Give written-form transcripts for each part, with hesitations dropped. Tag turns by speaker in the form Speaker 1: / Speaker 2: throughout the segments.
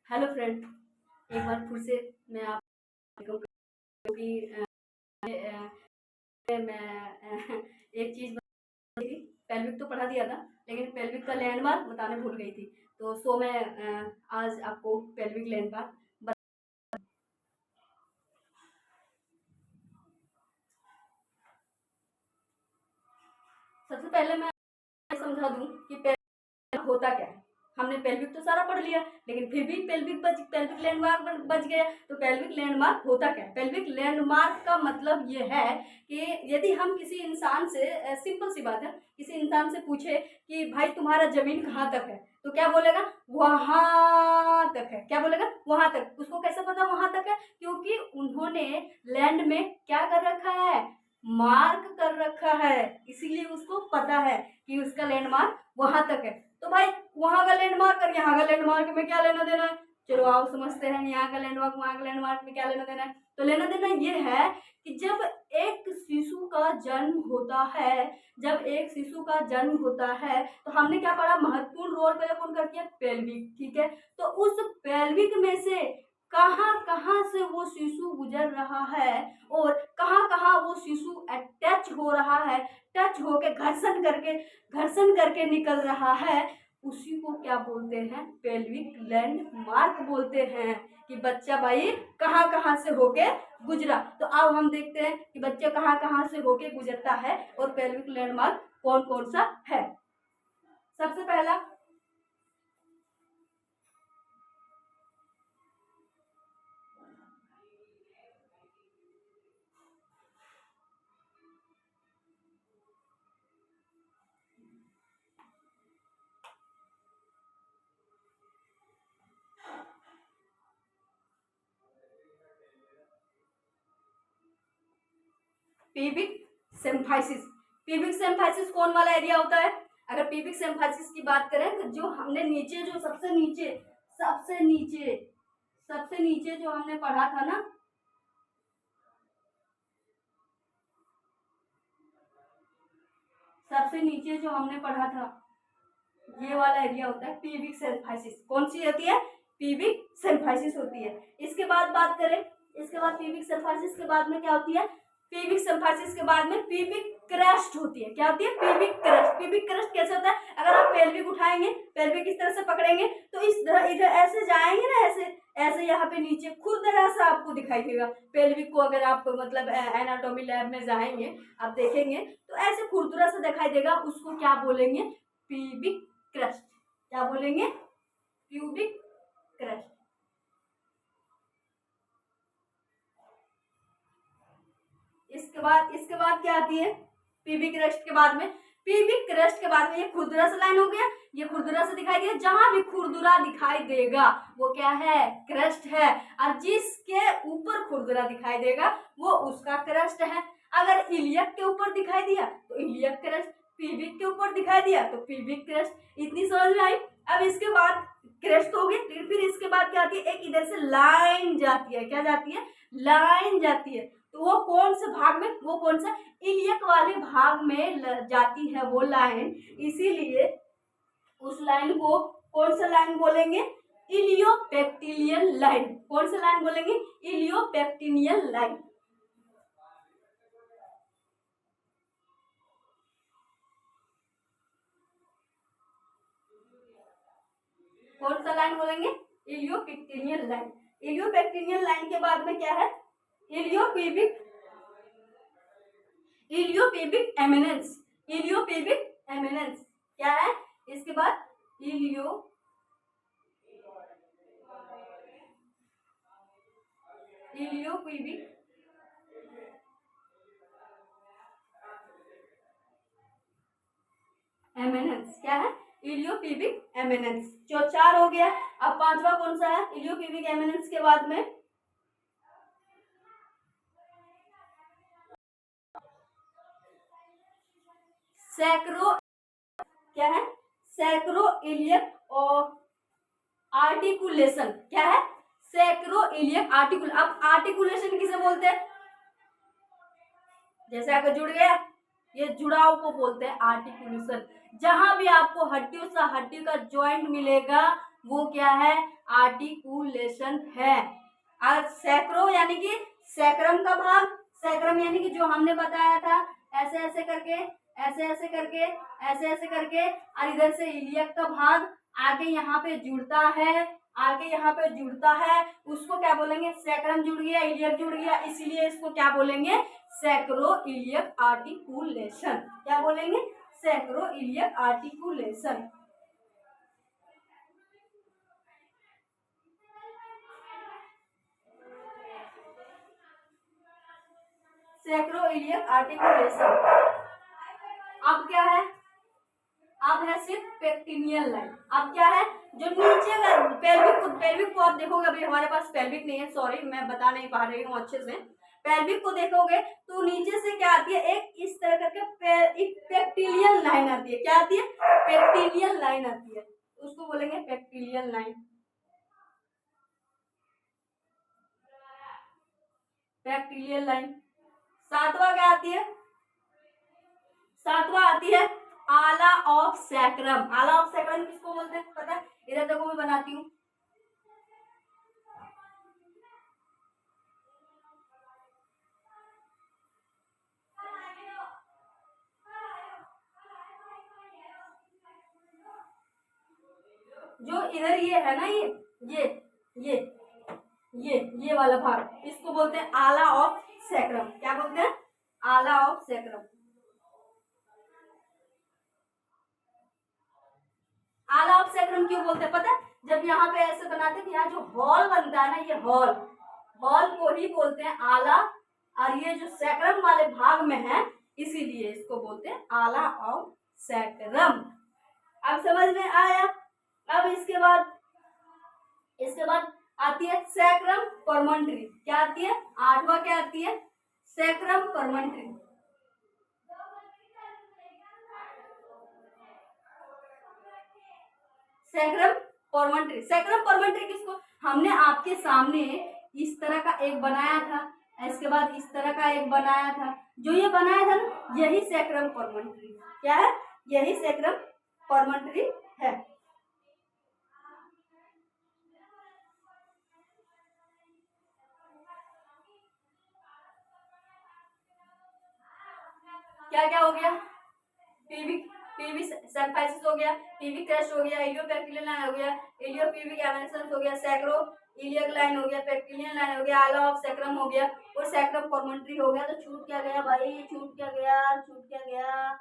Speaker 1: Hello friend, एक बार फिर से मैं आप क्योंकि मैं एक चीज़ बताई थी। पेल्विक तो पढ़ा दिया था, लेकिन पेल्विक का लैंडमार्क बताने भूल गई थी। तो मैं आज आपको पेल्विक लैंडमार्क सबसे पहले मैं समझा दूं कि पेल्विक होता क्या है। हमने पेल्विक तो सारा पढ़ लिया, लेकिन फिर भी पेल्विक लैंडमार्क बच गया। तो पेल्विक लैंडमार्क होता क्या है? पेल्विक लैंडमार्क का मतलब ये है कि यदि हम किसी इंसान से, सिंपल सी बात है, किसी इंसान से पूछे कि भाई तुम्हारा जमीन कहाँ तक है, तो क्या बोलेगा? वहां तक है। क्या बोलेगा? वहां तक। उसको कैसे पता वहां तक है? क्योंकि उन्होंने लैंड में क्या कर रखा है? मार्क कर रखा है, इसीलिए उसको पता है कि उसका लैंडमार्क वहां तक है। तो भाई वहां का लैंडमार्क और यहाँ का लैंडमार्क में क्या लेना देना है? चलो आओ समझते हैं, यहाँ का लैंडमार्क वहां का लैंडमार्क में क्या लेना देना है। तो लेना देना ये है कि जब एक शिशु का जन्म होता है, तो हमने क्या पढ़ा? महत्वपूर्ण रोल प्ले कौन करती है? पेल्विक। ठीक है, तो उस पेल्विक में से कहाँ कहाँ से वो शिशु गुजर रहा है और कहाँ कहाँ वो शिशु अटैच हो रहा है, टच होके घर्षण करके निकल रहा है, उसी को क्या बोलते हैं? पेल्विक लैंडमार्क बोलते हैं। कि बच्चा भाई कहाँ कहाँ से होके गुजरा। तो अब हम देखते हैं कि बच्चा कहाँ कहाँ से होके गुजरता है और पेल्विक लैंडमार्क कौन कौन सा है। सबसे पहला पीबिक सिम्फाइसिस। पीबिक सिम्फाइसिस कौन वाला एरिया होता है? अगर पीबिक सिम्फाइसिस की बात करें तो जो हमने नीचे, जो सबसे नीचे जो हमने पढ़ा था ना, सबसे नीचे जो हमने पढ़ा था, ये वाला एरिया होता है पीबिक सिम्फाइसिस। कौन सी होती है? पीबिक सिम्फाइसिस होती है। इसके बाद बात करें, इसके बाद पीबिक सिम्फाइसिस के बाद में क्या होती है? पीबिक सिम्फाइसिस के बाद में पीबिक क्रस्ट होती है। क्या होती है? Pubic crust. पीबिक क्रस्ट कैसे होता है? अगर आप पेल्विक उठाएंगे, पेल्विक इस तरह से पकड़ेंगे तो इस तरह इधर ऐसे जाएंगे ना, ऐसे ऐसे यहाँ पे नीचे खुरदरा सा आपको दिखाई देगा। पेल्विक को अगर आप मतलब एनाटॉमी लैब में जाएंगे, आप देखेंगे तो ऐसे खुरदरा सा दिखाई देगा। उसको क्या बोलेंगे? Pubic crust. क्या बोलेंगे? Pubic crust. इसके बाद क्या आती है? पीबिक क्रस्ट के बाद में, पीबिक क्रस्ट के बाद में ये खुरदुरा सा लाइन हो गया, ये खुरदुरा से दिखाई दिया। जहां भी खुरदुरा दिखाई देगा वो क्या है? क्रस्ट है। और जिसके ऊपर खुरदुरा दिखाई देगा वो उसका क्रस्ट है। अगर इलियक के ऊपर दिखाई दिया तो इलियक क्रस्ट, पीबिक के ऊपर दिखाई दिया तो पीबिक क्रस्ट। इतनी समझ में आई? अब इसके बाद क्रस्ट हो गई, फिर इसके बाद क्या आती है? एक इधर से लाइन जाती है। क्या जाती है? लाइन जाती है। तो वो कौन से भाग में? वो कौन सा? इलियक वाले भाग में जाती है वो लाइन। इसीलिए उस लाइन को कौन सा लाइन बोलेंगे? इलियोपेक्टिलियल लाइन। कौन सा लाइन बोलेंगे? इलियोपेक्टिनियल लाइन। कौन सा लाइन बोलेंगे? इलियोपेक्टिनियल लाइन। इलियोपेक्टिनियल लाइन के बाद में क्या है? इलियोपेबिक, इलियोपेबिक एमिनेंस। इलियोपेबिक एमिनेंस क्या है? इसके बाद इलियोपेबिक एमिनेंस क्या है? इलियोपेबिक एमिनेंस। जो 4 हो गया। अब 5वां कौन सा है? इलियोपेबिक एमिनेंस के बाद में सैक्रो, क्या है? सैक्रो इलियक और आर्टिकुलेशन। क्या है? Sacro iliac articular. अब आर्टिकुलेशन किसे बोलते हैं? जैसे अगर जुड़ गया, ये जुड़ाव को बोलते हैं आर्टिकुलेशन। जहां भी आपको हड्डियों से हड्डी का ज्वाइंट मिलेगा वो क्या है, आर्टिकुलेशन है। और सैक्रो यानी कि सैक्रम का भाग, सैक्रम यानी कि जो हमने बताया था ऐसे ऐसे करके, ऐसे ऐसे करके, ऐसे ऐसे करके, और इधर से इलियक का भाग आगे यहाँ पे जुड़ता है, आगे यहाँ पे जुड़ता है, उसको क्या बोलेंगे, सैक्रम जुड़ गया, इलियक जुड़ गया, इसीलिए इसको क्या बोलेंगे, सैक्रो इलियक आर्टिकुलेशन। क्या बोलेंगे, sacro iliac articulation. Sacro iliac articulation. अब क्या है, अब है सिर्फ पेक्टिनियल लाइन। अब क्या है, जो नीचे का पेल्विक को आप देखोगे, अभी हमारे पास पेल्विक नहीं है, सॉरी मैं बता नहीं पा रही हूँ अच्छे से। पेल्विक को देखोगे तो नीचे से क्या आती है, एक इस तरह करके एक पेक्टिलियल लाइन आती है। क्या आती है, पेक्टिलियल लाइन आती है, उसको बोलेंगे पेक्टिलियल लाइन। पेक्टिलियल लाइन। सातवां क्या आती है, सातवां आती है आला ऑफ सैक्रम। आला ऑफ सैक्रम किसको बोलते हैं पता है, इधर देखो मैं बनाती हूँ। जो इधर ये है ना, ये ये वाला भाग, इसको बोलते हैं आला ऑफ सैक्रम। क्या बोलते हैं, आला ऑफ सैक्रम। आला ऑफ सैक्रम क्यों बोलते हैं पता है, जब यहाँ पे ऐसे बनाते हैं, यहाँ जो हॉल बनता है ना, ये हॉल, हॉल को ही बोलते हैं आला, और ये जो सैक्रम वाले भाग में है इसीलिए इसको बोलते हैं आला ऑफ सैक्रम। अब समझ में आया। अब इसके बाद आती है सैक्रम परमंट्री। क्या आती है, आठवां क्या आती है, सैक्रम परमंट्री। सैक्रम परमंट्री। सैक्रम परमंट्री किसको, हमने आपके सामने इस तरह का एक बनाया था, इसके बाद इस तरह का एक बनाया था, जो ये बनाया था ना, यही सैक्रम परमंट्री। क्या है, यही सैक्रम परमंट्री है। क्या क्या हो गया, पीविक पीवी सैम्फाइसिस हो गया, पीवी क्रस्ट हो गया, इलियोपेक्टिलियन लाइन हो गया, इलियोपीविक एमेनेसेंस हो गया, सैक्रो इलियक लाइन हो गया, पेक्टिलियन लाइन हो गया, आला ऑफ सैक्रम हो गया, और सैक्रम परमंट्री हो गया। तो छूट क्या गया भाई, छूट क्या गया, छूट क्या गया,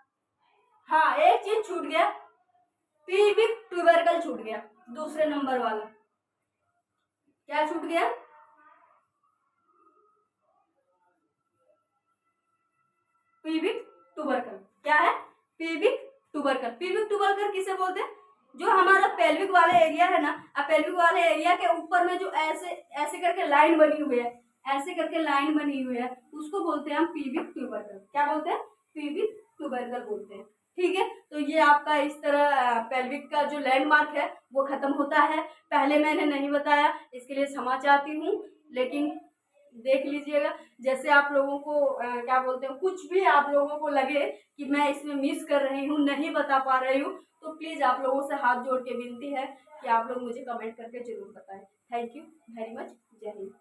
Speaker 1: हाँ एक चीज छूट गया, पीविक ट्यूबरकल छूट गया, दूसरे नंबर वाला। क्या छूट गया, पीविक ट्यूबरकल। क्या है, पीविक ट्यूबरकल। पीविक ट्यूबरकल किसे बोलते हैं, जो हमारा पेल्विक वाले एरिया है ना, अब पेल्विक वाले एरिया के ऊपर में जो ऐसे ऐसे करके लाइन बनी हुई है, ऐसे करके लाइन बनी हुई है, उसको बोलते हैं हम पीविक ट्यूबरकल। क्या बोलते हैं, पीविक ट्यूबरकल बोलते हैं। ठीक है, तो ये आपका इस तरह पेल्विक का जो लैंडमार्क है वो खत्म होता है। पहले मैंने नहीं बताया, इसके लिए क्षमा चाहती हूँ, लेकिन देख लीजिएगा, जैसे आप लोगों को क्या बोलते हैं, कुछ भी आप लोगों को लगे कि मैं इसमें मिस कर रही हूँ, नहीं बता पा रही हूँ, तो प्लीज़ आप लोगों से हाथ जोड़ के विनती है कि आप लोग मुझे कमेंट करके जरूर बताएं। Thank you very much. जय हिंद।